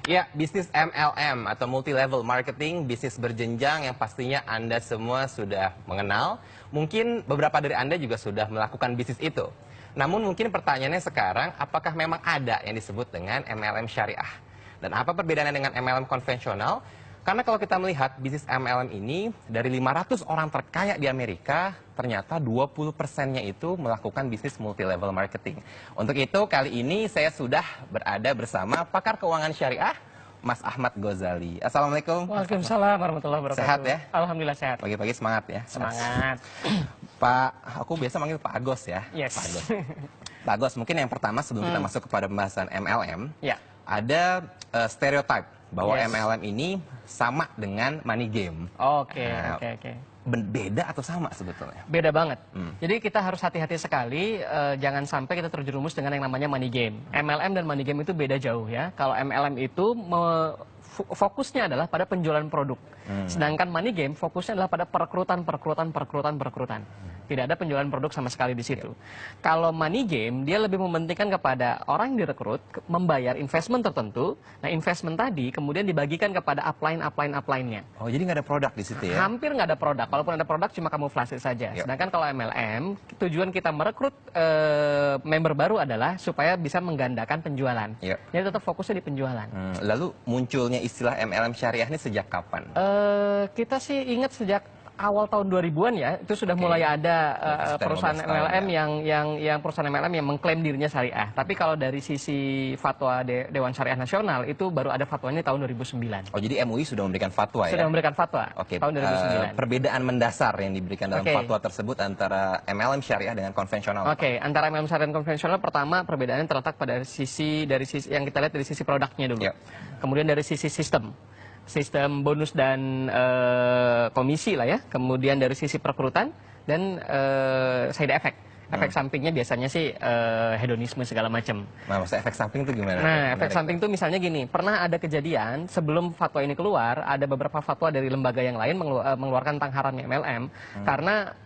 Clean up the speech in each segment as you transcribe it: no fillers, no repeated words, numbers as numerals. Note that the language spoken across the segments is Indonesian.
Ya, bisnis MLM atau multi level marketing, bisnis berjenjang yang pastinya Anda semua sudah mengenal. Mungkin beberapa dari Anda juga sudah melakukan bisnis itu. Namun mungkin pertanyaannya sekarang, apakah memang ada yang disebut dengan MLM syariah? Dan apa perbedaannya dengan MLM konvensional? Karena kalau kita melihat bisnis MLM ini, dari 500 orang terkaya di Amerika, ternyata 20%-nya itu melakukan bisnis multi-level marketing. Untuk itu, kali ini saya sudah berada bersama pakar keuangan syariah, Mas Ahmad Ghazali. Assalamualaikum. Waalaikumsalam warahmatullahi wabarakatuh. Sehat ya? Alhamdulillah sehat. Pagi-pagi semangat ya? Semangat. Pak, aku biasa manggil Pak Agos ya? Yes. Pak Agos. Pak Agos, mungkin yang pertama sebelum kita masuk kepada pembahasan MLM, Ya. ada stereotype bahwa Yes. MLM ini sama dengan money game. Oke, Nah, oke. Beda atau sama sebetulnya? Beda banget. Jadi kita harus hati-hati sekali, jangan sampai kita terjerumus dengan yang namanya money game. MLM dan money game itu beda jauh ya. Kalau MLM itu fokusnya adalah pada penjualan produk. Sedangkan money game fokusnya adalah pada perekrutan. Tidak ada penjualan produk sama sekali di situ. Kalau money game, dia lebih mementingkan kepada orang yang direkrut membayar investment tertentu. Nah, investment tadi kemudian dibagikan kepada upline-nya. Oh, jadi nggak ada produk di situ ya? Hampir nggak ada produk. Kalaupun ada produk cuma kamuflase saja. Yep. Sedangkan kalau MLM, tujuan kita merekrut member baru adalah supaya bisa menggandakan penjualan. Yep. Jadi tetap fokusnya di penjualan. Lalu munculnya istilah MLM syariah ini sejak kapan? Kita sih ingat sejak awal tahun 2000-an ya, itu sudah mulai ada perusahaan 15 MLM tahun, yang perusahaan MLM yang mengklaim dirinya syariah. Tapi kalau dari sisi fatwa Dewan Syariah Nasional itu baru ada fatwanya tahun 2009. Oh, jadi MUI sudah memberikan fatwa ya? Sudah memberikan fatwa Oke, tahun 2009. perbedaan mendasar yang diberikan dalam Oke. fatwa tersebut antara MLM syariah dengan konvensional. Oke, antara MLM syariah dan konvensional, pertama perbedaannya terletak pada sisi yang kita lihat dari sisi produknya dulu. Yep. Kemudian dari sisi sistem bonus dan komisi lah ya. Kemudian dari sisi perekrutan dan side effect. Efek sampingnya biasanya sih hedonisme segala macam. Nah, maksudnya efek samping itu gimana? Nah, efek Menarik. samping itu misalnya gini, pernah ada kejadian sebelum fatwa ini keluar, ada beberapa fatwa dari lembaga yang lain mengeluarkan tentang haramnya MLM karena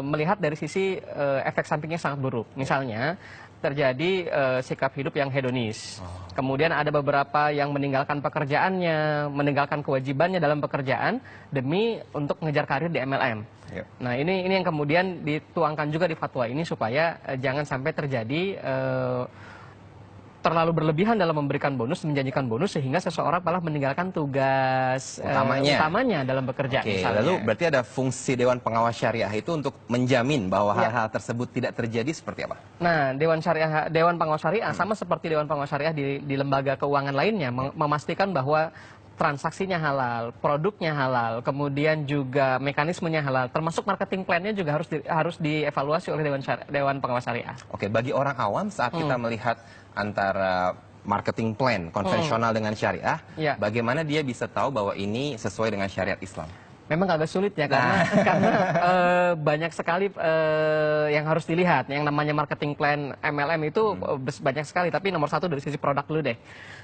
melihat dari sisi efek sampingnya sangat buruk. Misalnya terjadi sikap hidup yang hedonis. Kemudian ada beberapa yang meninggalkan pekerjaannya, meninggalkan kewajibannya dalam pekerjaan demi untuk mengejar karir di MLM. Yep. Nah, ini yang kemudian dituangkan juga di fatwa ini supaya jangan sampai terjadi terlalu berlebihan dalam memberikan bonus, menjanjikan bonus sehingga seseorang malah meninggalkan tugas utamanya dalam bekerja. Oke, misalnya. lalu berarti ada fungsi Dewan Pengawas Syariah itu untuk menjamin bahwa hal-hal tersebut tidak terjadi seperti apa? Nah, Dewan Pengawas Syariah sama seperti Dewan Pengawas Syariah di lembaga keuangan lainnya memastikan bahwa transaksinya halal, produknya halal, kemudian juga mekanismenya halal, termasuk marketing plan-nya juga harus dievaluasi oleh Dewan Pengawas Syariah. Oke, bagi orang awam saat kita melihat antara marketing plan konvensional dengan syariah, Ya. bagaimana dia bisa tahu bahwa ini sesuai dengan syariat Islam? Memang agak sulit ya karena banyak sekali yang harus dilihat. Yang namanya marketing plan MLM itu banyak sekali. Tapi nomor satu dari sisi produk dulu deh.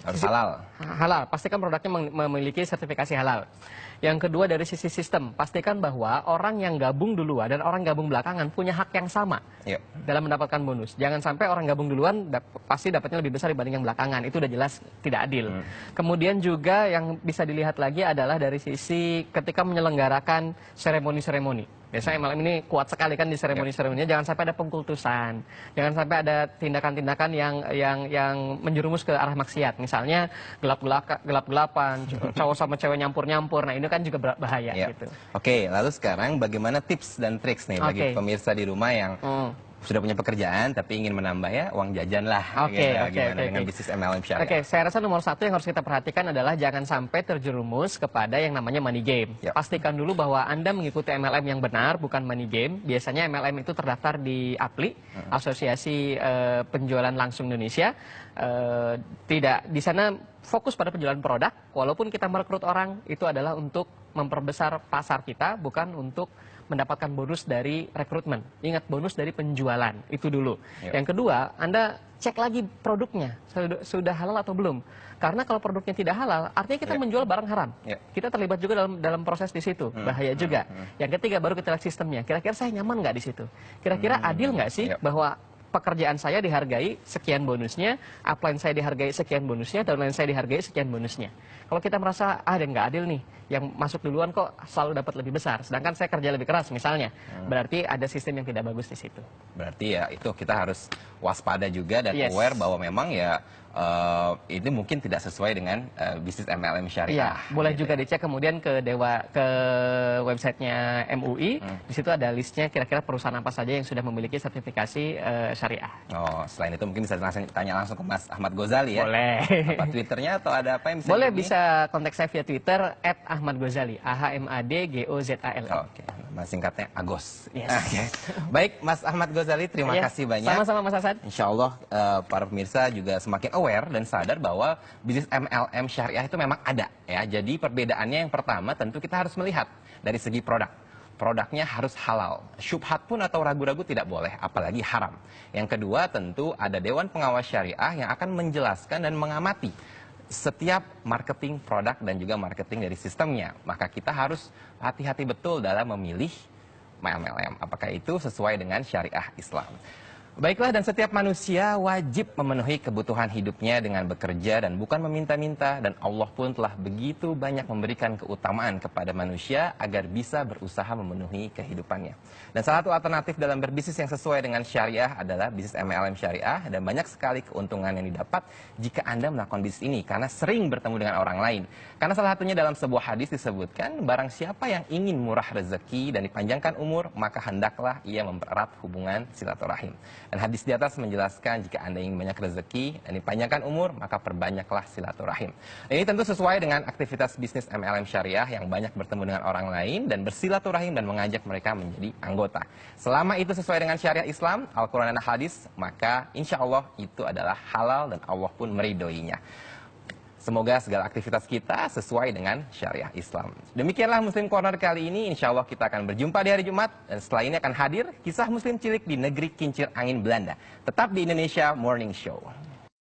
Harus halal. Halal, pastikan produknya memiliki sertifikasi halal. Yang kedua dari sisi sistem, pastikan bahwa orang yang gabung duluan dan orang gabung belakangan punya hak yang sama Yuk. dalam mendapatkan bonus. Jangan sampai orang gabung duluan pasti dapatnya lebih besar dibanding yang belakangan. Itu udah jelas tidak adil. Kemudian juga yang bisa dilihat lagi adalah dari sisi ketika menyelenggarakan seremoni-seremoni. Biasanya MLM ini kuat sekali kan di seremoni-seremoninya. Jangan sampai ada pengkultusan. Jangan sampai ada tindakan-tindakan yang menjerumus ke arah maksiat. Misalnya gelap-gelapan, cowok sama cewek nyampur-nyampur. Nah, ini kan juga bahaya gitu. Oke, lalu sekarang bagaimana tips dan triks nih bagi pemirsa di rumah yang sudah punya pekerjaan tapi ingin menambah ya uang jajan lah. Gimana dengan bisnis MLM syariah? Oke, saya rasa nomor satu yang harus kita perhatikan adalah jangan sampai terjerumus kepada yang namanya money game. Yep. Pastikan dulu bahwa Anda mengikuti MLM yang benar, bukan money game. Biasanya MLM itu terdaftar di APLI, Asosiasi Penjualan Langsung Indonesia. Tidak di sana fokus pada penjualan produk, walaupun kita merekrut orang itu adalah untuk memperbesar pasar kita, bukan untuk mendapatkan bonus dari rekrutmen. Ingat, bonus dari penjualan, itu dulu. Yang kedua, Anda cek lagi produknya, sudah halal atau belum. Karena kalau produknya tidak halal, artinya kita menjual barang haram. Kita terlibat juga dalam proses di situ, bahaya juga. Yang ketiga, baru kita lihat sistemnya. Kira-kira saya nyaman nggak di situ? Kira-kira adil nggak sih bahwa pekerjaan saya dihargai sekian bonusnya, upline saya dihargai sekian bonusnya, downline saya dihargai sekian bonusnya. Kalau kita merasa ada nggak adil nih, yang masuk duluan kok selalu dapat lebih besar, sedangkan saya kerja lebih keras misalnya, berarti ada sistem yang tidak bagus di situ. Berarti ya itu kita harus waspada juga dan Yes. aware bahwa memang ya ini mungkin tidak sesuai dengan bisnis MLM syariah. Iya, boleh gitu juga ya. dicek kemudian ke websitenya MUI. Di situ ada listnya kira-kira perusahaan apa saja yang sudah memiliki sertifikasi syariah. Oh, selain itu mungkin bisa langsung tanya langsung ke Mas Ahmad Ghazali ya. Boleh. Apa Twitternya atau ada apa yang bisa Boleh, dihubungi? bisa kontak saya via Twitter @ahmadghazali, AHMADGOZALI. Oke, nama singkatnya Agos. Yes. Oke. Baik, Mas Ahmad Ghazali, terima Iya, kasih banyak. Sama-sama Mas Hasan. Insya Allah para pemirsa juga semakin aware dan sadar bahwa bisnis MLM syariah itu memang ada ya. Jadi perbedaannya yang pertama tentu kita harus melihat dari segi produk. Produknya harus halal. Syubhat pun atau ragu-ragu tidak boleh, apalagi haram. Yang kedua tentu ada Dewan Pengawas Syariah yang akan menjelaskan dan mengamati setiap marketing produk dan juga marketing dari sistemnya. Maka kita harus hati-hati betul dalam memilih MLM. Apakah itu sesuai dengan syariah Islam? Baiklah, dan setiap manusia wajib memenuhi kebutuhan hidupnya dengan bekerja dan bukan meminta-minta. Dan Allah pun telah begitu banyak memberikan keutamaan kepada manusia agar bisa berusaha memenuhi kehidupannya. Dan salah satu alternatif dalam berbisnis yang sesuai dengan syariah adalah bisnis MLM syariah. Dan banyak sekali keuntungan yang didapat jika Anda melakukan bisnis ini karena sering bertemu dengan orang lain. Karena salah satunya dalam sebuah hadis disebutkan, barang siapa yang ingin murah rezeki dan dipanjangkan umur, maka hendaklah ia mempererat hubungan silaturahim. Dan hadis di atas menjelaskan jika Anda ingin banyak rezeki dan dipanjangkan umur, maka perbanyaklah silaturahim. Dan ini tentu sesuai dengan aktivitas bisnis MLM syariah yang banyak bertemu dengan orang lain dan bersilaturahim dan mengajak mereka menjadi anggota. Selama itu sesuai dengan syariah Islam, Al-Quran dan hadis, maka insya Allah itu adalah halal dan Allah pun meridhoinya. Semoga segala aktivitas kita sesuai dengan syariah Islam. Demikianlah Muslim Corner kali ini. Insya Allah kita akan berjumpa di hari Jumat. Dan setelah ini akan hadir kisah Muslim cilik di negeri kincir angin Belanda. Tetap di Indonesia Morning Show.